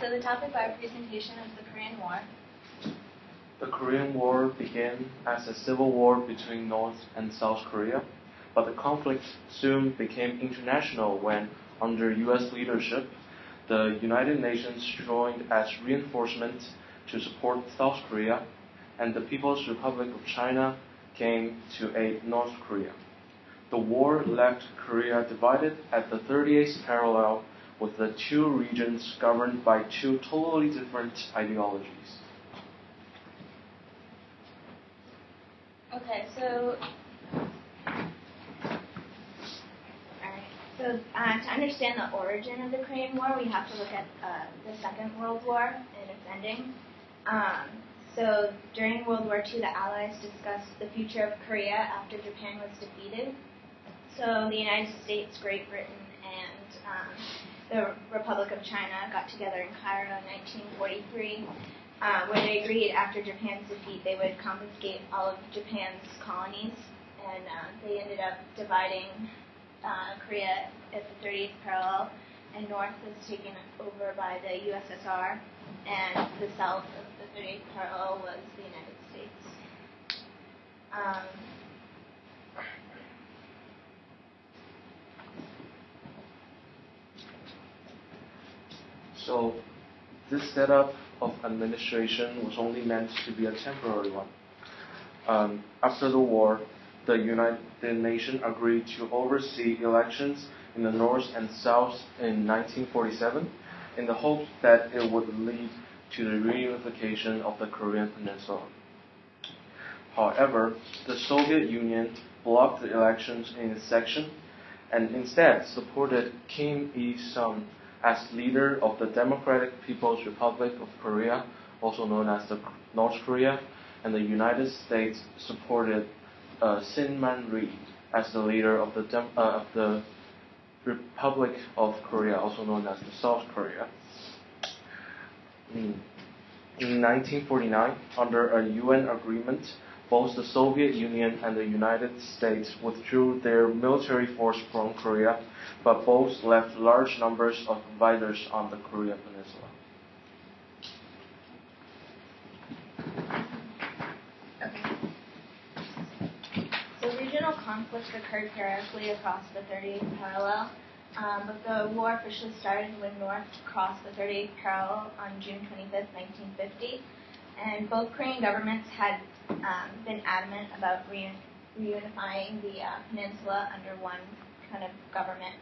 so the topic of our presentation is the Korean War. The Korean War began as a civil war between North and South Korea, but the conflict soon became international when, under U.S. leadership, the United Nations joined as reinforcement to support South Korea, and the People's Republic of China came to aid North Korea. The war left Korea divided at the 38th parallel, with the two regions governed by two totally different ideologies. Okay, so to understand the origin of the Korean War, we have to look at the Second World War and its ending. So during World War II, the Allies discussed the future of Korea after Japan was defeated. So the United States, Great Britain, and the Republic of China got together in Cairo in 1943, where they agreed after Japan's defeat they would confiscate all of Japan's colonies, and they ended up dividing Korea at the 30th parallel, and North was taken over by the USSR, and the south of the 30th parallel was the United States. So this setup of administration was only meant to be a temporary one. After the war, the United Nations agreed to oversee elections in the North and South in 1947 in the hope that it would lead to the reunification of the Korean Peninsula. However, the Soviet Union blocked the elections in its section and instead supported Kim Il-sung as leader of the Democratic People's Republic of Korea, also known as the North Korea, and the United States supported Sin Man-rhee as the leader of the Republic of Korea, also known as the South Korea. In 1949, under a UN agreement, both the Soviet Union and the United States withdrew their military force from Korea, but both left large numbers of advisors on the Korean Peninsula. Regional conflicts occurred periodically across the 38th parallel, but the war officially started when North crossed the 38th parallel on June 25, 1950, and both Korean governments had been adamant about reunifying the peninsula under one kind of government,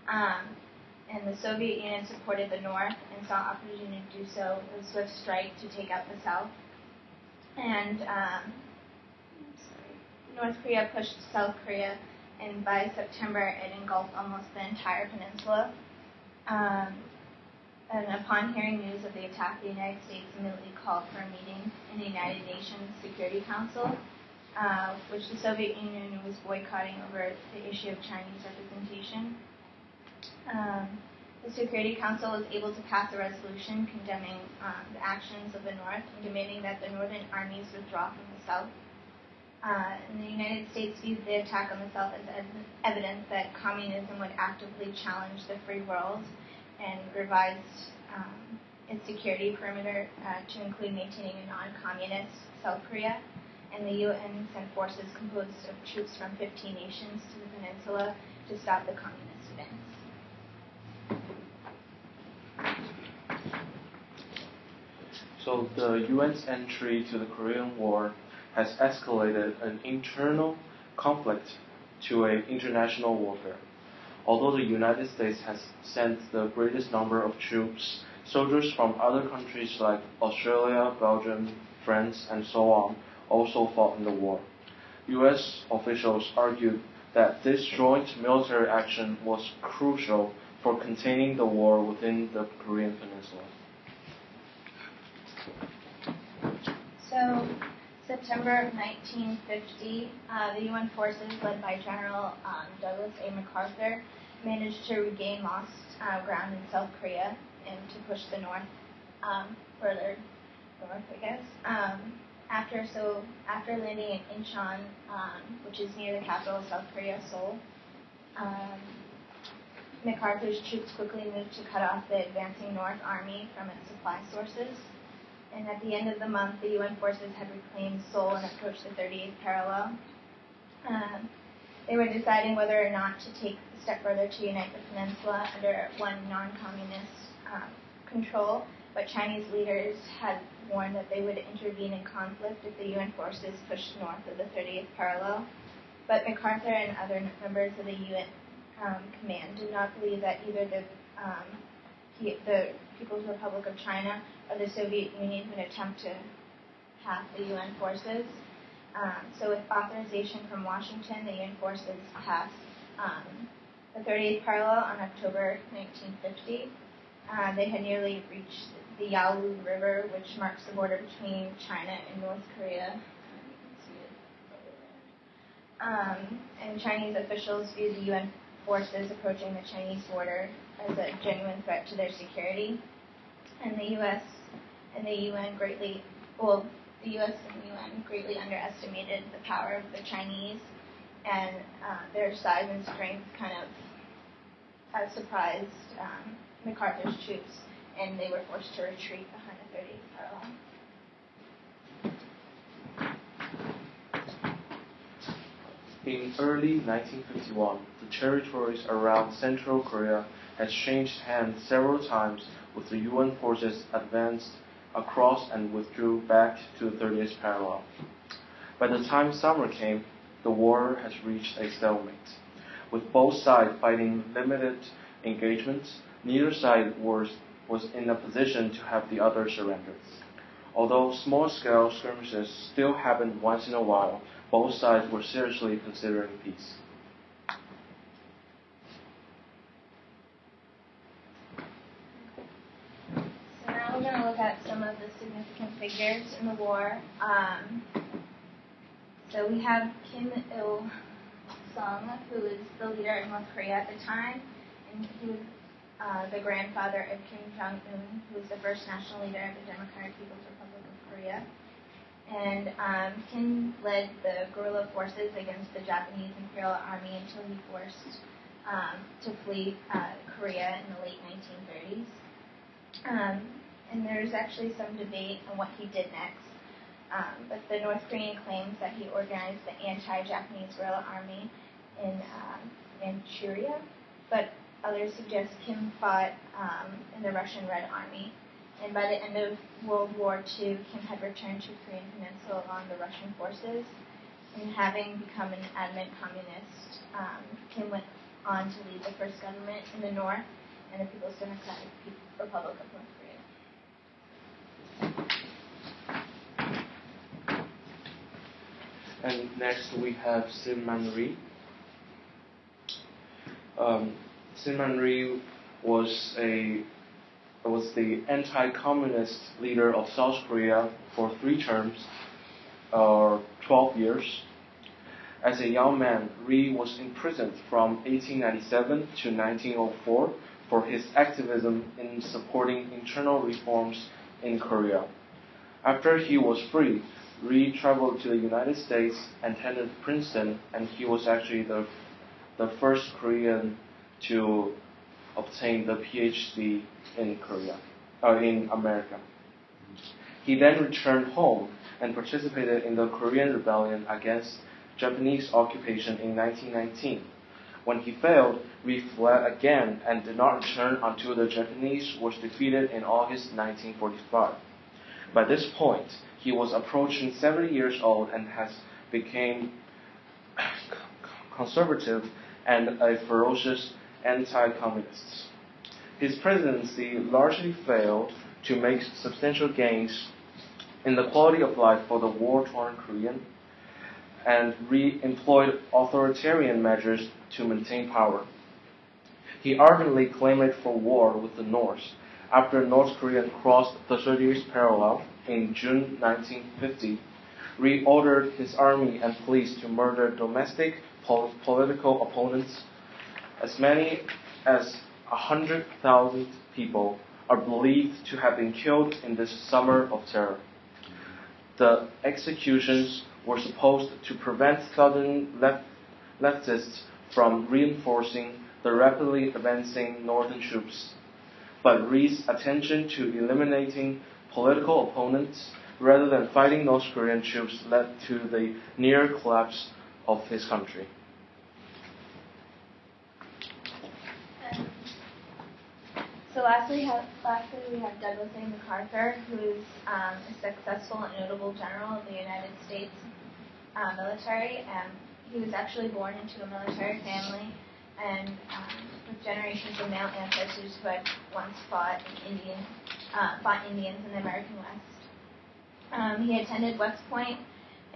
and the Soviet Union supported the North and saw opportunity to do so with a swift strike to take out the South, and North Korea pushed South Korea, and by September it engulfed almost the entire peninsula. And upon hearing news of the attack, the United States immediately called for a meeting in the United Nations Security Council, which the Soviet Union was boycotting over the issue of Chinese representation. The Security Council was able to pass a resolution condemning the actions of the North and demanding that the Northern armies withdraw from the South. And the United States viewed the attack on the South as evidence that communism would actively challenge the free world, and revised its security perimeter to include maintaining a non-communist South Korea. And the UN sent forces composed of troops from 15 nations to the peninsula to stop the communist events. So the UN's entry to the Korean War has escalated an internal conflict to an international warfare. Although the United States has sent the greatest number of troops, soldiers from other countries like Australia, Belgium, France, and so on also fought in the war. U.S. officials argued that this joint military action was crucial for containing the war within the Korean Peninsula. So, September of 1950, the UN forces led by General Douglas A. MacArthur managed to regain lost ground in South Korea and to push the North further north, I guess. After landing in Incheon, which is near the capital of South Korea, Seoul, MacArthur's troops quickly moved to cut off the advancing North Army from its supply sources. And at the end of the month, the UN forces had reclaimed Seoul and approached the 38th parallel. They were deciding whether or not to take a step further to unite the peninsula under one non-communist control, but Chinese leaders had warned that they would intervene in conflict if the UN forces pushed north of the 38th parallel. But MacArthur and other members of the UN command did not believe that either the People's Republic of China or the Soviet Union would attempt to pass the UN forces. So with authorization from Washington, the UN forces passed the 38th parallel on October 1950. They had nearly reached the Yalu River, which marks the border between China and North Korea. You can see it over there. And Chinese officials viewed the UN forces approaching the Chinese border as a genuine threat to their security. And the U.S. and the UN greatly underestimated the power of the Chinese, and their size and strength kind of surprised MacArthur's troops, and they were forced to retreat behind the 38th parallel. In early 1951, the territories around Central Korea had changed hands several times, with the UN forces advanced across and withdrew back to the 30th parallel. By the time summer came, the war had reached a stalemate. With both sides fighting limited engagements, neither side was in a position to have the other surrender. Although small-scale skirmishes still happened once in a while, both sides were seriously considering peace. So now we're going to look at some of the significant figures in the war. So we have Kim Il-sung, who was the leader of North Korea at the time, and he was the grandfather of Kim Jong-un, who was the first national leader of the Democratic People's Republic of Korea. And Kim led the guerrilla forces against the Japanese Imperial Army until he forced to flee Korea in the late 1930s. And there's actually some debate on what he did next. But the North Korean claims that he organized the anti-Japanese guerrilla army in Manchuria, but others suggest Kim fought in the Russian Red Army. And by the end of World War II, Kim had returned to Korean Peninsula along the Russian forces. And having become an adamant communist, Kim went on to lead the first government in the North and the People's Democratic Republic of North Korea. And next we have Syngman Rhee. Syngman Rhee was the anti-communist leader of South Korea for 3 terms, or 12 years. As a young man, Rhee was imprisoned from 1897 to 1904 for his activism in supporting internal reforms in Korea. After he was free, Rhee traveled to the United States and attended Princeton, and he was actually the first Korean to obtain the PhD in America. He then returned home and participated in the Korean Rebellion against Japanese occupation in 1919. When he failed, Rhee fled again and did not return until the Japanese was defeated in August 1945. By this point, he was approaching 70 years old and has become conservative and a ferocious anti-communist. His presidency largely failed to make substantial gains in the quality of life for the war-torn Korean, and employed authoritarian measures to maintain power. He ardently claimed for war with the North. After North Korea crossed the 30th parallel in June 1950, Rhee ordered his army and police to murder domestic political opponents. As many as 100,000 people are believed to have been killed in this summer of terror. The executions were supposed to prevent southern leftists from reinforcing the rapidly advancing northern troops, but Ri's attention to eliminating political opponents rather than fighting North Korean troops led to the near collapse of his country. So lastly, we have Douglas A. MacArthur, who is a successful and notable general of the United States military. He was actually born into a military family and with generations of male ancestors who had once fought Indians in the American West. He attended West Point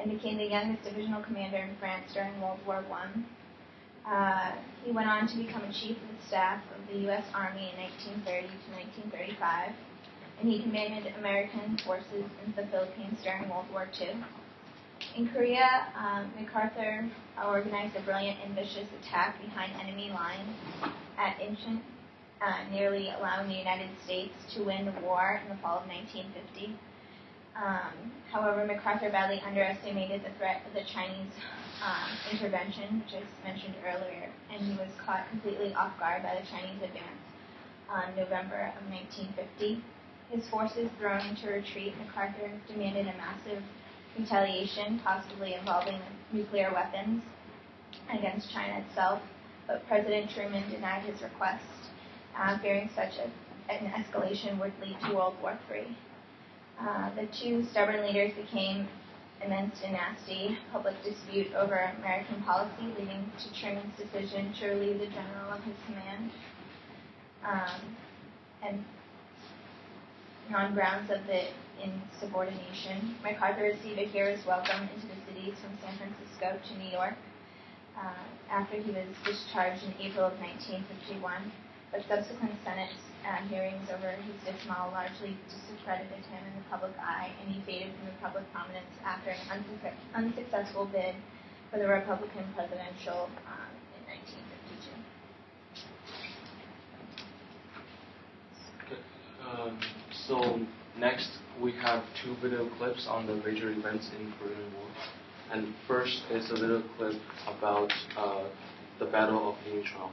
and became the youngest divisional commander in France during World War I. He went on to become a chief of the staff of the U.S. Army in 1930 to 1935, and he commanded American forces in the Philippines during World War II. In Korea, MacArthur organized a brilliant and vicious attack behind enemy lines at Incheon, nearly allowing the United States to win the war in the fall of 1950. However, MacArthur badly underestimated the threat of the Chinese intervention, which I mentioned earlier, and he was caught completely off guard by the Chinese advance on November of 1950. His forces thrown into retreat, MacArthur demanded a massive retaliation, possibly involving nuclear weapons against China itself, but President Truman denied his request, fearing such an escalation would lead to World War III. The two stubborn leaders became immense and nasty public dispute over American policy, leading to Truman's decision to relieve the general of his command, and on grounds of the insubordination. MacArthur received a hero's welcome into the cities from San Francisco to New York after he was discharged in April of 1951, but subsequent Senate hearings over his dismissal largely discredited him in the public eye, and he faded from the public prominence after an unsuccessful bid for the Republican presidential in 1952. So next we have two video clips on the major events in Korean War. And first is a little clip about the Battle of Incheon.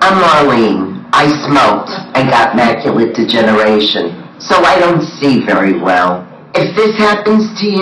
I'm Marlene. I smoked and got macular degeneration, so I don't see very well. If this happens to you,